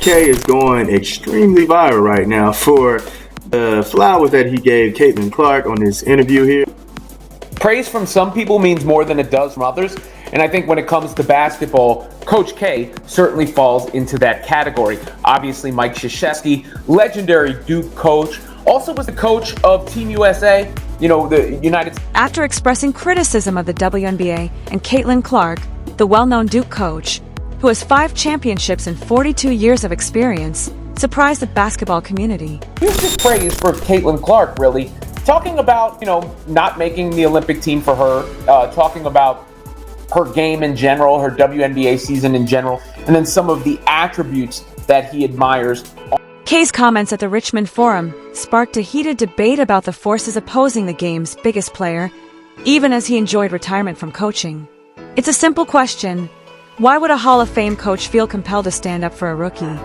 K is going extremely viral right now for the flowers that he gave Caitlin Clark on this interview here. Praise from some people means more than it does from others, and I think when it comes to basketball, Coach K certainly falls into that category. Obviously, Mike Krzyzewski, legendary Duke coach, also was the coach of Team USA, the United States. After expressing criticism of the WNBA and Caitlin Clark, the well-known Duke coach, who has 5 championships and 42 years of experience, surprised the basketball community. Huge praise for Caitlin Clark, really. Talking about, not making the Olympic team for her, talking about her game in general, her WNBA season in general, and then some of the attributes that he admires. K's comments at the Richmond Forum sparked a heated debate about the forces opposing the game's biggest player, even as he enjoyed retirement from coaching. It's a simple question. Why would a Hall of Fame coach feel compelled to stand up for a rookie?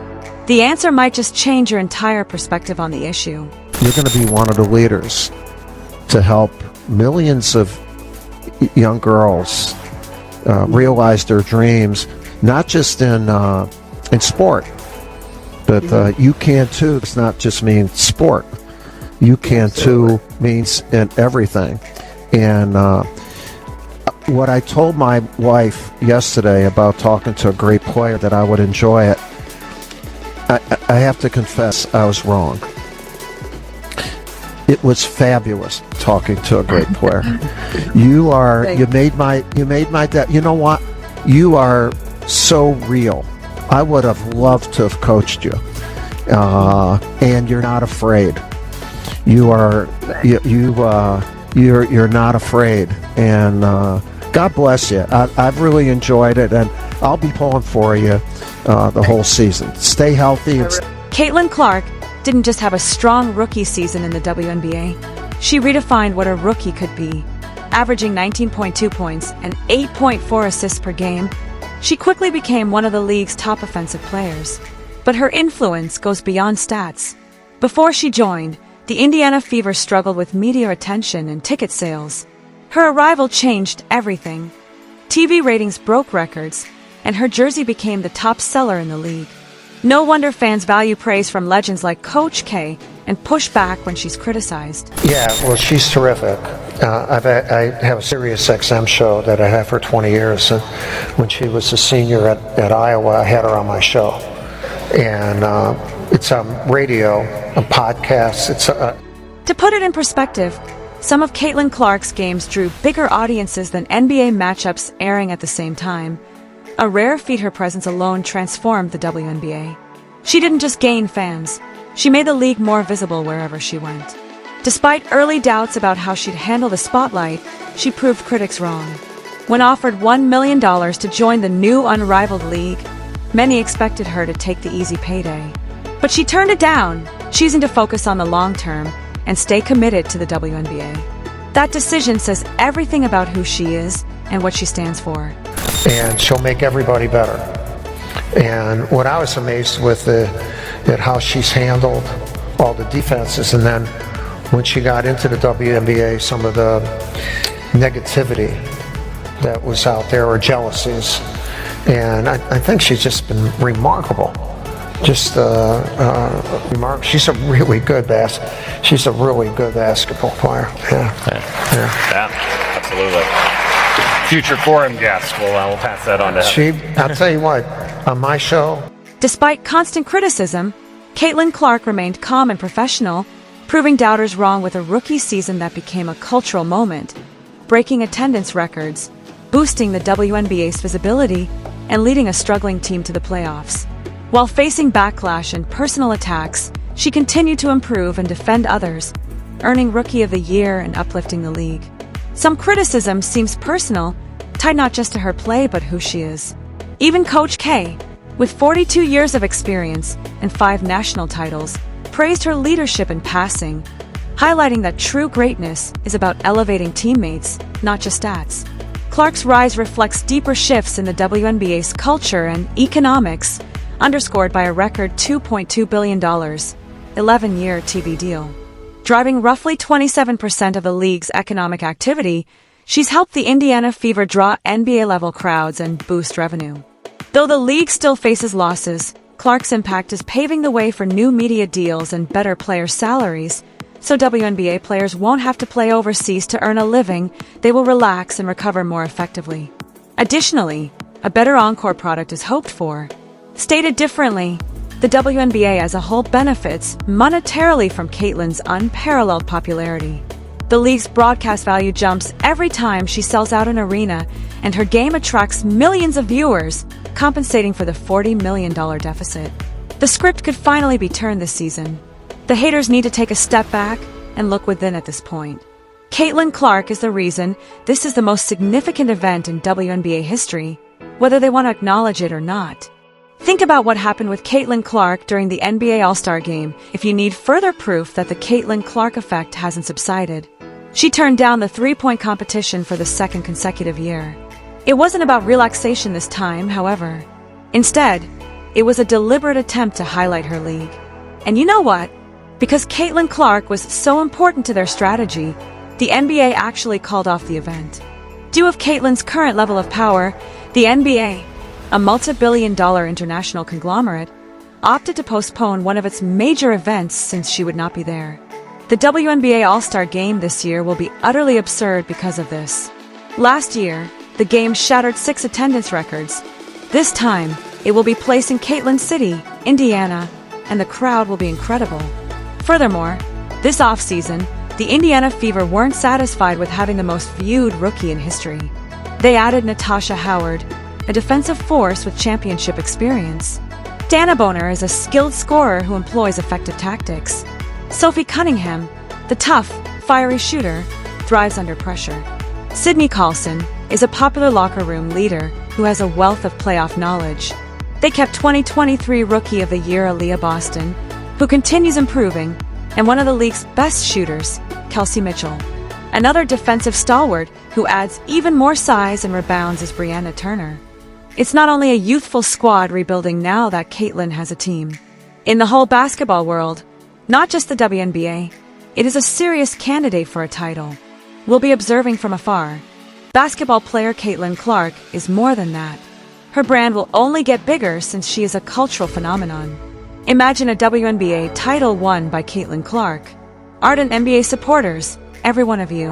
The answer might just change your entire perspective on the issue. You're going to be one of the leaders to help millions of young girls realize their dreams, not just in sport, but you can too. It's not just mean sport. You can too means in everything. And what I told my wife yesterday about talking to a great player that I would enjoy it, I have to confess I was wrong. It was fabulous talking to a great player. You made my day. You know what? You are so real. I would have loved to have coached you. And you're not afraid. You're not afraid. And God bless you. I've really enjoyed it, and I'll be pulling for you the whole season. Stay healthy. Caitlin Clark didn't just have a strong rookie season in the WNBA. She redefined what a rookie could be. Averaging 19.2 points and 8.4 assists per game, she quickly became one of the league's top offensive players. But her influence goes beyond stats. Before she joined, the Indiana Fever struggled with media attention and ticket sales. Her arrival changed everything. TV ratings broke records, and her jersey became the top seller in the league. No wonder fans value praise from legends like Coach K and push back when she's criticized. Yeah, well, she's terrific. I have a Sirius XM show that I have for 20 years. And when she was a senior at Iowa, I had her on my show. And it's on radio, a podcast. To put it in perspective, some of Caitlin Clark's games drew bigger audiences than NBA matchups airing at the same time. A rare feat. Her presence alone transformed the WNBA. She didn't just gain fans, she made the league more visible wherever she went. Despite early doubts about how she'd handle the spotlight, she proved critics wrong. When offered $1 million to join the new unrivaled league, many expected her to take the easy payday. But she turned it down, choosing to focus on the long term and stay committed to the WNBA. That decision says everything about who she is and what she stands for. And she'll make everybody better. And what I was amazed with at how she's handled all the defenses, and then when she got into the WNBA, some of the negativity that was out there, or jealousies, and I think she's just been remarkable. Just remarkable. She's a really good basketball player. Yeah, absolutely. Future forum guest. We'll pass that on to her. I'll tell you what, on my show. Despite constant criticism, Caitlin Clark remained calm and professional, proving doubters wrong with a rookie season that became a cultural moment, breaking attendance records, boosting the WNBA's visibility, and leading a struggling team to the playoffs. While facing backlash and personal attacks, she continued to improve and defend others, earning Rookie of the Year and uplifting the league. Some criticism seems personal, tied not just to her play but who she is. Even Coach K, with 42 years of experience and 5 national titles, praised her leadership and passing, highlighting that true greatness is about elevating teammates, not just stats. Clark's rise reflects deeper shifts in the WNBA's culture and economics, underscored by a record $2.2 billion, 11-year TV deal. Driving roughly 27% of the league's economic activity, she's helped the Indiana Fever draw NBA-level crowds and boost revenue. Though the league still faces losses, Clark's impact is paving the way for new media deals and better player salaries, so WNBA players won't have to play overseas to earn a living. They will relax and recover more effectively. Additionally, a better encore product is hoped for. Stated differently, the WNBA as a whole benefits monetarily from Caitlyn's unparalleled popularity. The league's broadcast value jumps every time she sells out an arena, and her game attracts millions of viewers, compensating for the $40 million deficit. The script could finally be turned this season. The haters need to take a step back and look within at this point. Caitlyn Clark is the reason this is the most significant event in WNBA history, whether they want to acknowledge it or not. Think about what happened with Caitlyn Clark during the NBA All-Star Game if you need further proof that the Caitlyn Clark effect hasn't subsided. She turned down the three-point competition for the second consecutive year. It wasn't about relaxation this time, however. Instead, it was a deliberate attempt to highlight her league. And you know what? Because Caitlyn Clark was so important to their strategy, the NBA actually called off the event. Due of Caitlyn's current level of power, the NBA, a multi-billion-dollar international conglomerate, opted to postpone one of its major events since she would not be there. The WNBA All-Star Game this year will be utterly absurd because of this. Last year, the game shattered 6 attendance records. This time, it will be placed in Caitlin City, Indiana, and the crowd will be incredible. Furthermore, this offseason, the Indiana Fever weren't satisfied with having the most viewed rookie in history. They added Natasha Howard, a defensive force with championship experience. Dana Boner is a skilled scorer who employs effective tactics. Sophie Cunningham, the tough, fiery shooter, thrives under pressure. Sydney Carlson is a popular locker room leader who has a wealth of playoff knowledge. They kept 2023 Rookie of the Year Aaliyah Boston, who continues improving, and one of the league's best shooters, Kelsey Mitchell. Another defensive stalwart who adds even more size and rebounds is Brianna Turner. It's not only a youthful squad rebuilding now that Caitlyn has a team. In the whole basketball world, not just the WNBA, it is a serious candidate for a title. We'll be observing from afar. Basketball player Caitlyn Clark is more than that. Her brand will only get bigger since she is a cultural phenomenon. Imagine a WNBA title won by Caitlyn Clark. Ardent NBA supporters, every one of you.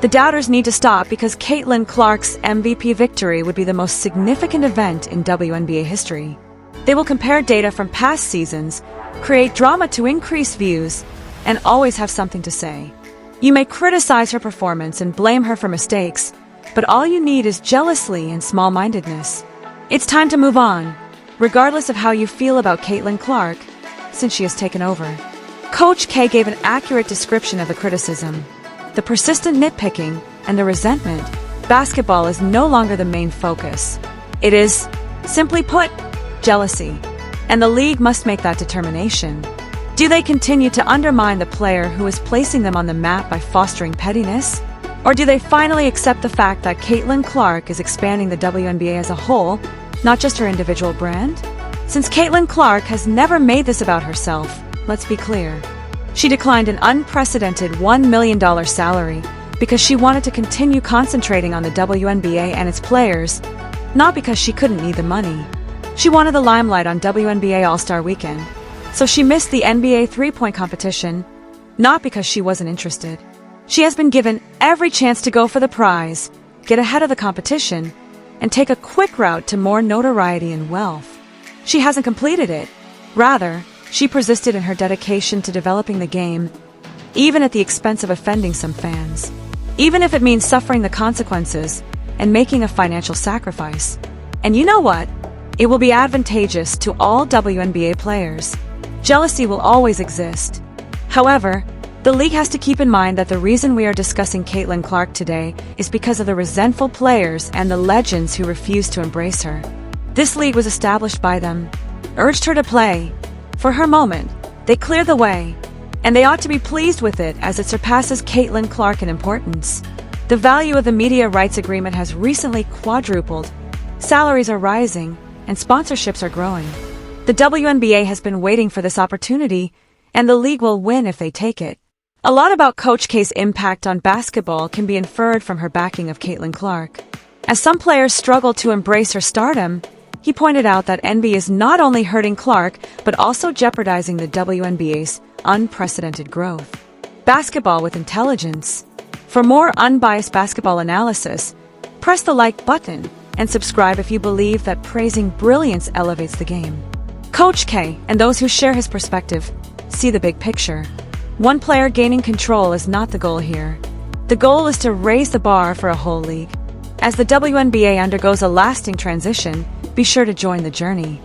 The doubters need to stop because Caitlyn Clark's MVP victory would be the most significant event in WNBA history. They will compare data from past seasons, create drama to increase views, and always have something to say. You may criticize her performance and blame her for mistakes, but all you need is jealousy and small-mindedness. It's time to move on, regardless of how you feel about Caitlyn Clark, since she has taken over. Coach K gave an accurate description of the criticism. The persistent nitpicking and the resentment. Basketball is no longer the main focus. It is, simply put, jealousy. And the league must make that determination. Do they continue to undermine the player who is placing them on the map by fostering pettiness? Or do they finally accept the fact that Caitlyn Clark is expanding the WNBA as a whole, not just her individual brand? Since Caitlyn Clark has never made this about herself, let's be clear. She declined an unprecedented $1 million salary because she wanted to continue concentrating on the WNBA and its players, not because she couldn't need the money. She wanted the limelight on WNBA All-Star Weekend, so she missed the NBA three-point competition, not because she wasn't interested. She has been given every chance to go for the prize, get ahead of the competition, and take a quick route to more notoriety and wealth. She hasn't completed it. Rather, she persisted in her dedication to developing the game, even at the expense of offending some fans. Even if it means suffering the consequences and making a financial sacrifice. And you know what? It will be advantageous to all WNBA players. Jealousy will always exist. However, the league has to keep in mind that the reason we are discussing Caitlyn Clark today is because of the resentful players and the legends who refuse to embrace her. This league was established by them, urged her to play. For her moment, they cleared the way, and they ought to be pleased with it as it surpasses Caitlyn Clark in importance. The value of the media rights agreement has recently quadrupled, salaries are rising, and sponsorships are growing. The WNBA has been waiting for this opportunity, and the league will win if they take it. A lot about Coach K's impact on basketball can be inferred from her backing of Caitlyn Clark. As some players struggle to embrace her stardom, He pointed out that envy is not only hurting Clark, but also jeopardizing the WNBA's unprecedented growth. Basketball with intelligence. For more unbiased basketball analysis, press the like button and subscribe if you believe that praising brilliance elevates the game. Coach K and those who share his perspective see the big picture. One player gaining control is not the goal here. The goal is to raise the bar for a whole league. As the WNBA undergoes a lasting transition, be sure to join the journey.